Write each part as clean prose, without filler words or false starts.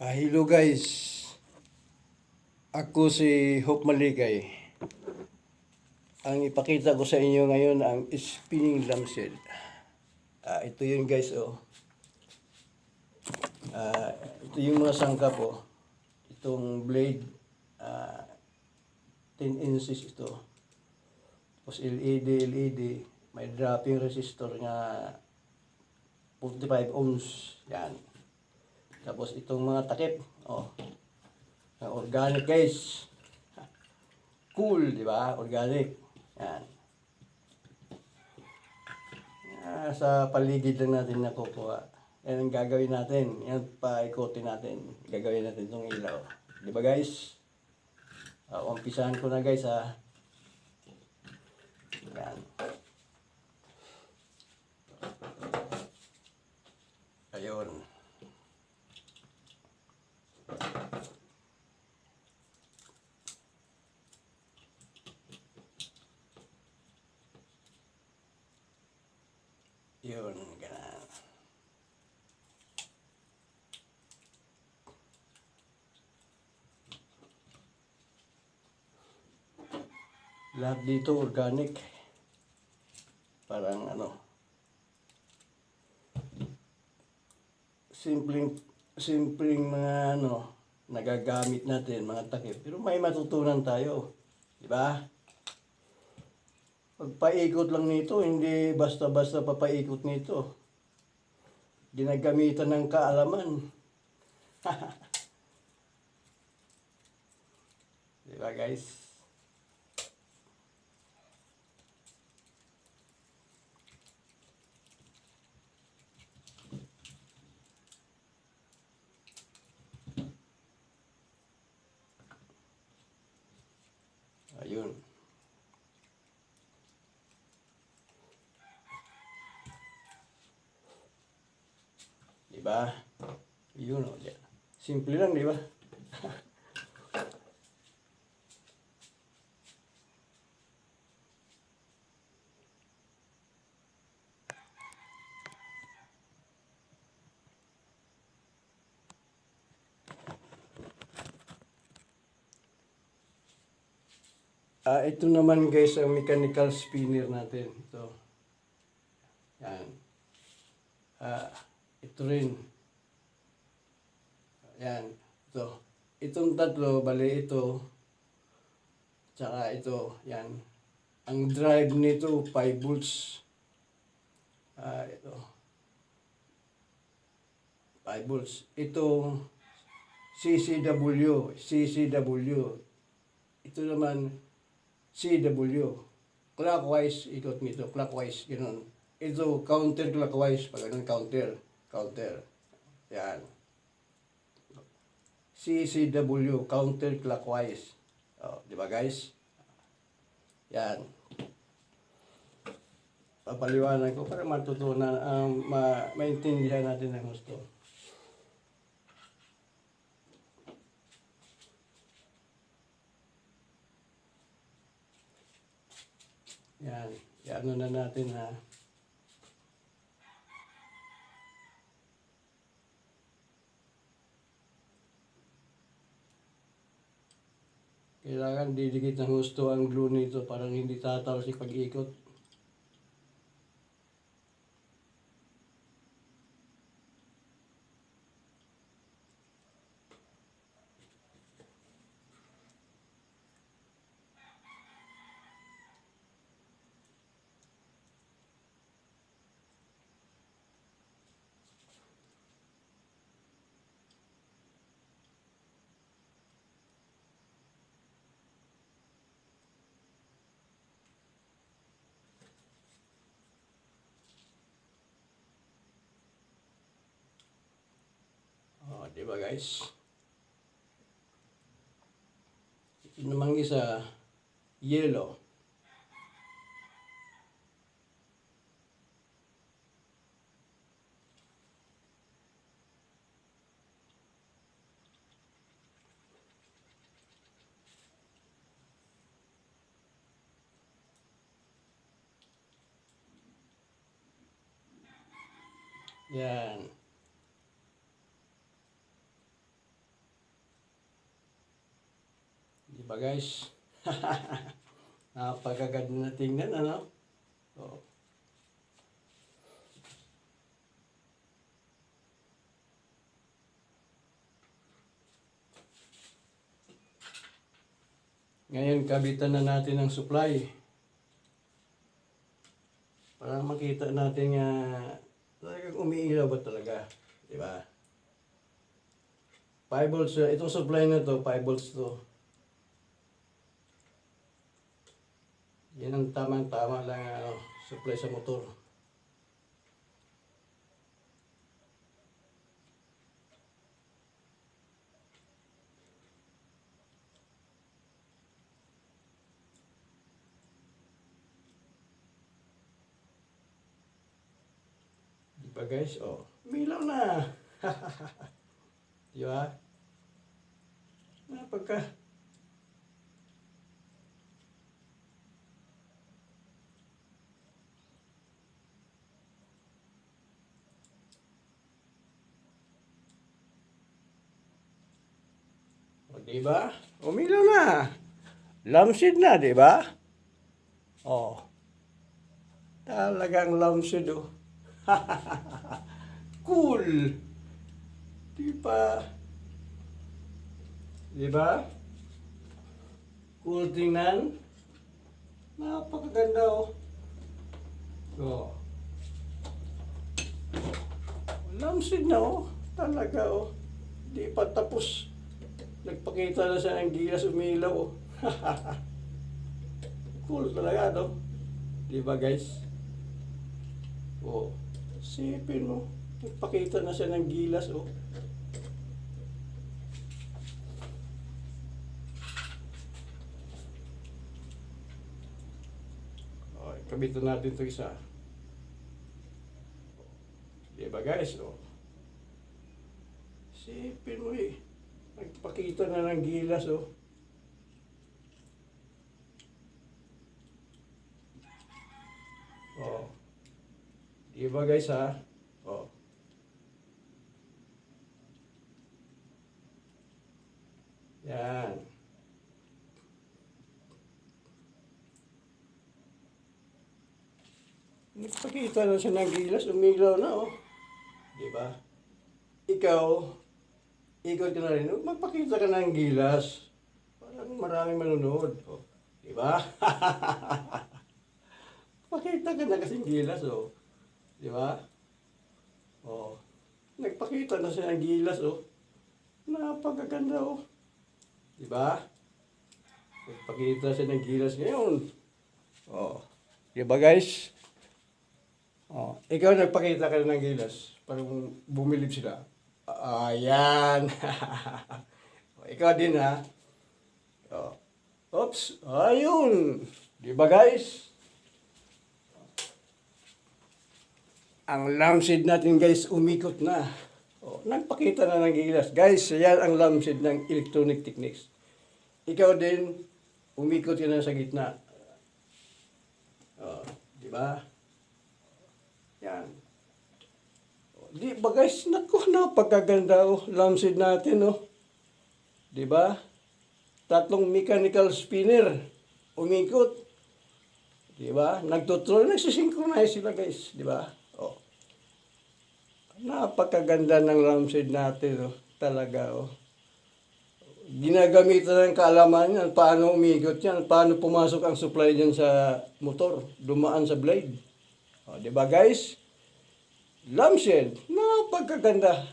Hello guys, ako si Hope Maligay. Ang ipakita ko sa inyo ngayon ang spinning lampshade. Ito yun guys, oh. Ito yung mga sangkap, oh. Itong blade, 10 inches ito. Tapos LED, may dropping resistor nga 45 ohms. Yan. Tapos itong mga takip, oh. Organic guys. Cool, di ba? Organic. Yan. Sa paligid lang natin nakukuha. Yan ang gagawin natin. Yan paikotin natin. Gagawin natin itong ilaw. Di ba guys? Umpisahan ko na guys ha. Yan. Ayun. Yun, ganun. Lahat dito organic. Parang simpleng mga nagagamit natin, mga takip. Pero may matutunan tayo. Di ba? Pagpaikot lang nito, hindi basta-basta papaikot nito. Ginagamitan ng kaalaman. Di ba guys? Ayun. Di ba? Yun o. Simple lang, di ba? Ito naman guys ang mechanical spinner natin. Ito. Yan. Ito rin. Yan. Ito. Itong tatlo, bali ito. Tsaka ito. Yan. Ang drive nito, 5 volts. Ito. 5 volts. Ito, CCW. Ito naman, CW. Clockwise, ikot nito. Clockwise, gano'n. Ito, counterclockwise. Pag ganun, counter. Yan. CCW, counterclockwise. Di ba guys? Yan. Papaliwanag ko para matutunan, maintindihan natin ang gusto. Yan. Yan na natin ha. Kailangan didikit ng gusto ang glue nito parang hindi tatalsik pag-ikot. Di ba guys? Ito namang isa, yellow. Yan. Diba guys? Napakaganda na tingnan, ano? Oh. Ngayon, kabitan na natin ang supply. Para makita natin nga talagang umiilaw ba talaga. Diba? 5 volts, itong supply na to, 5 volts to. Yan ang tamang-tama lang supply sa motor. Diba guys? Oh, umilaw na. Diba? Napagka. O, diba? Umilaw na. Lamsid na, diba? Oh. Talagang lamsid, oh. Cool. Diba? Diba? Cool tingnan. Napakaganda, oh. Oh. Lamsid na, oh. Talaga, oh. Di pa tapos. Nagpakita na siya ng gilas, umilaw, oh. Cool talaga, no? Diba, guys? Oh. Sipin mo. Nagpakita na siya ng gilas, oh. Okay, kabitan natin ito isa. Diba, guys? Oh. Sipin mo, eh. Nagpakita na ng gilas, oh. Oh. Diba, guys, ha? Oh. Yan. Nagpakita na siya ng gilas, umilaw na, oh. Diba? Ikaw, ikot ka na rin, magpakita ka ng gilas. Parang maraming manonood. Oh. Diba? Pakita ka na kasing gilas, oh. Diba? Oh. Nagpakita na siya ng gilas, oh. Napakaganda, oh. Diba? Nagpakita siya ng gilas ngayon. Oh. Diba, guys? Oh. Ikaw nagpakita ka na ng gilas. Parang bumilib sila. Ayan. Ikaw din, ha? Oh. Oops. Ayun. Diba, guys? Ang lamsid natin, guys, umikot na. Oh, nagpakita na ng gilas. Guys, yan ang lamsid ng electronic techniques. Ikaw din, umikot ka na sa gitna. Oh, diba? Yan. Di ba guys, naku, napakaganda, oh, lamsid natin, oh. Di ba? 3 mechanical spinner, umikot. Di ba? Nagtutroll, nagsisynchronize sila, guys. Di ba? Oh. Napakaganda ng lamsid natin, oh. Talaga, oh. Ginagamitan ng kaalaman yan, paano umikot yan, paano pumasok ang supply dyan sa motor, dumaan sa blade. Oh, di ba, guys? Lamsid, napagkaganda.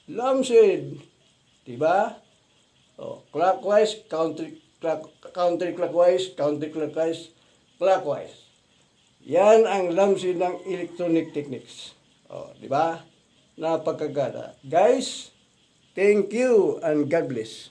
Lamsid, diba? Oh, clockwise, counterclockwise, clockwise. Yan ang lamsid ng electronic techniques. Oh, diba? Napagkaganda. Guys, thank you and God bless.